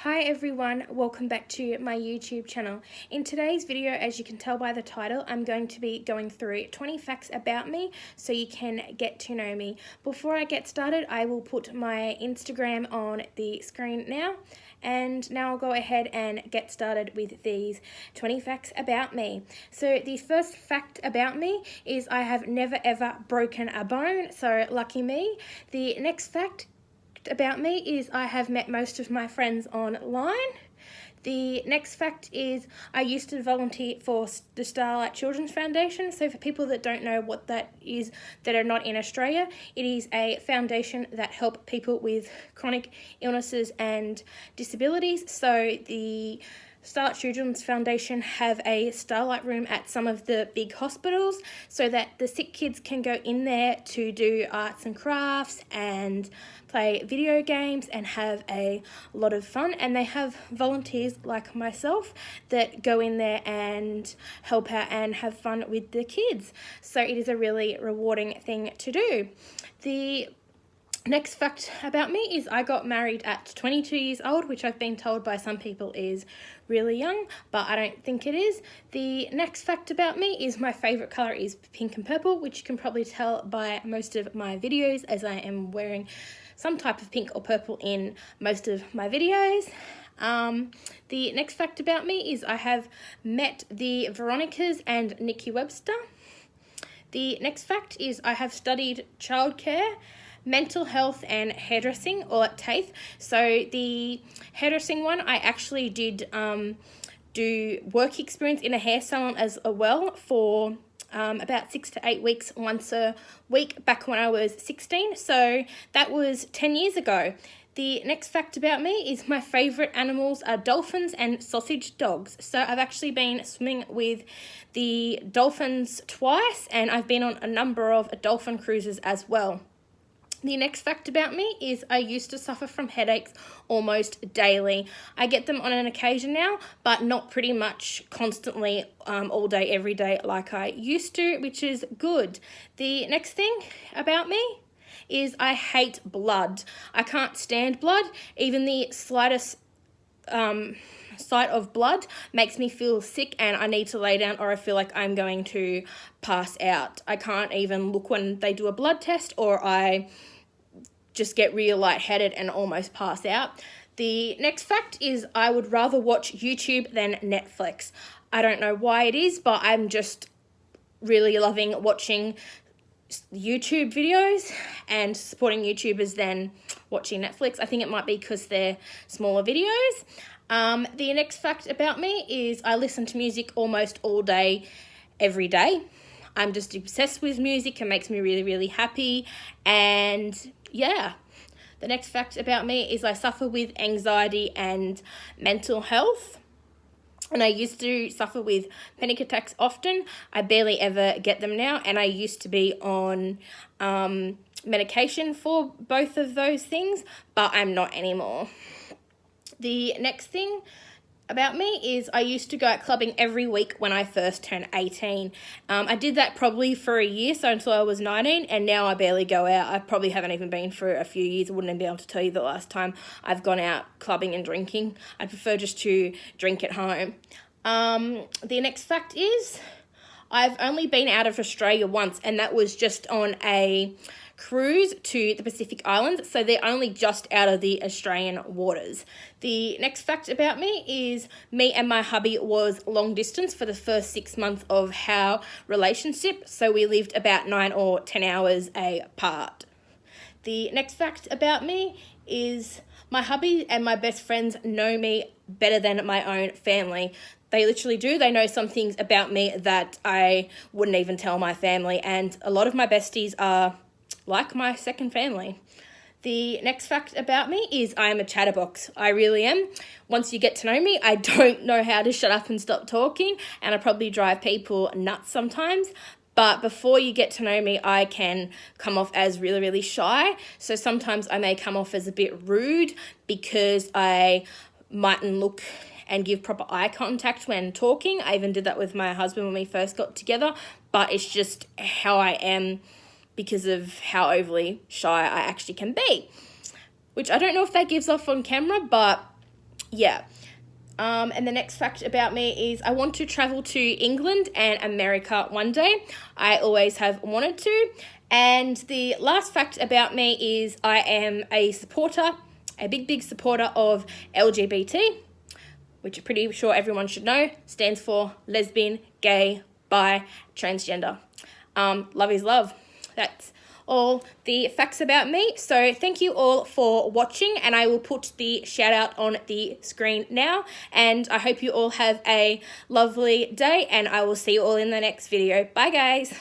Hi everyone, welcome back to my YouTube channel. In today's video, as you can tell by the title, I'm going to be going through 20 facts about me so you can get to know me. Before I get started, I will put my Instagram on the screen now. And now I'll go ahead and get started with these 20 facts about me. So the first fact about me is I have never ever broken a bone, so lucky me. The next fact about me is I have met most of my friends online. The next fact is I used to volunteer for the Starlight Children's Foundation. So for people that don't know what that is, that are not in Australia, it is a foundation that help people with chronic illnesses and disabilities. So the Starlight Children's Foundation have a Starlight room at some of the big hospitals so that the sick kids can go in there to do arts and crafts and play video games and have a lot of fun. And they have volunteers like myself that go in there and help out and have fun with the kids. So it is a really rewarding thing to do. The next fact about me is I got married at 22 years old, which I've been told by some people is really young, but I don't think it is. The next fact about me is my favourite colour is pink and purple, which you can probably tell by most of my videos, as I am wearing some type of pink or purple in most of my videos. The next fact about me is I have met the Veronicas and Nikki Webster. The next fact is I have studied childcare, mental health and hairdressing, all at TAFE. So the hairdressing one, I actually did do work experience in a hair salon as well for about 6 to 8 weeks once a week back when I was 16. So that was 10 years ago. The next fact about me is my favourite animals are dolphins and sausage dogs. So I've actually been swimming with the dolphins twice, and I've been on a number of dolphin cruises as well. The next fact about me is I used to suffer from headaches almost daily. I get them on an occasion now, but not pretty much constantly all day, every day like I used to, which is good. The next thing about me is I hate blood. I can't stand blood. Even the slightest sight of blood makes me feel sick and I need to lay down, or I feel like I'm going to pass out. I can't even look when they do a blood test, or I just get real lightheaded and almost pass out. The next fact is I would rather watch YouTube than Netflix. I don't know why it is, but I'm just really loving watching YouTube videos and supporting YouTubers than watching Netflix. I think it might be because they're smaller videos. The next fact about me is I listen to music almost all day, every day. I'm just obsessed with music. It makes me really, really happy. And yeah, the next fact about me is I suffer with anxiety and mental health. And I used to suffer with panic attacks often. I barely ever get them now. And I used to be on medication for both of those things, but I'm not anymore. The next thing about me is I used to go out clubbing every week when I first turned 18. I did that probably for a year, so until I was 19, and now I barely go out. I probably haven't even been for a few years. I wouldn't even be able to tell you the last time I've gone out clubbing and drinking. I prefer just to drink at home. The next fact is I've only been out of Australia once, and that was just on a cruise to the Pacific Islands, so they're only just out of the Australian waters. The next fact about me is me and my hubby was long distance for the first 6 months of our relationship, so we lived about 9 or 10 hours apart. The next fact about me is my hubby and my best friends know me better than my own family. They literally do. They know some things about me that I wouldn't even tell my family, and a lot of my besties are like my second family. The next fact about me is I am a chatterbox. I really am. Once you get to know me, I don't know how to shut up and stop talking, and I probably drive people nuts sometimes. But before you get to know me, I can come off as really, really shy. So sometimes I may come off as a bit rude because I mightn't look and give proper eye contact when talking. I even did that with my husband when we first got together, but it's just how I am because of how overly shy I actually can be, which I don't know if that gives off on camera, but yeah. And the next fact about me is I want to travel to England and America one day. I always have wanted to. And the last fact about me is I am a big supporter of LGBT, which I'm pretty sure everyone should know, stands for lesbian, gay, bi, transgender. Love is love. That's all the facts about me. So thank you all for watching, and I will put the shout out on the screen now, and I hope you all have a lovely day, and I will see you all in the next video. Bye guys.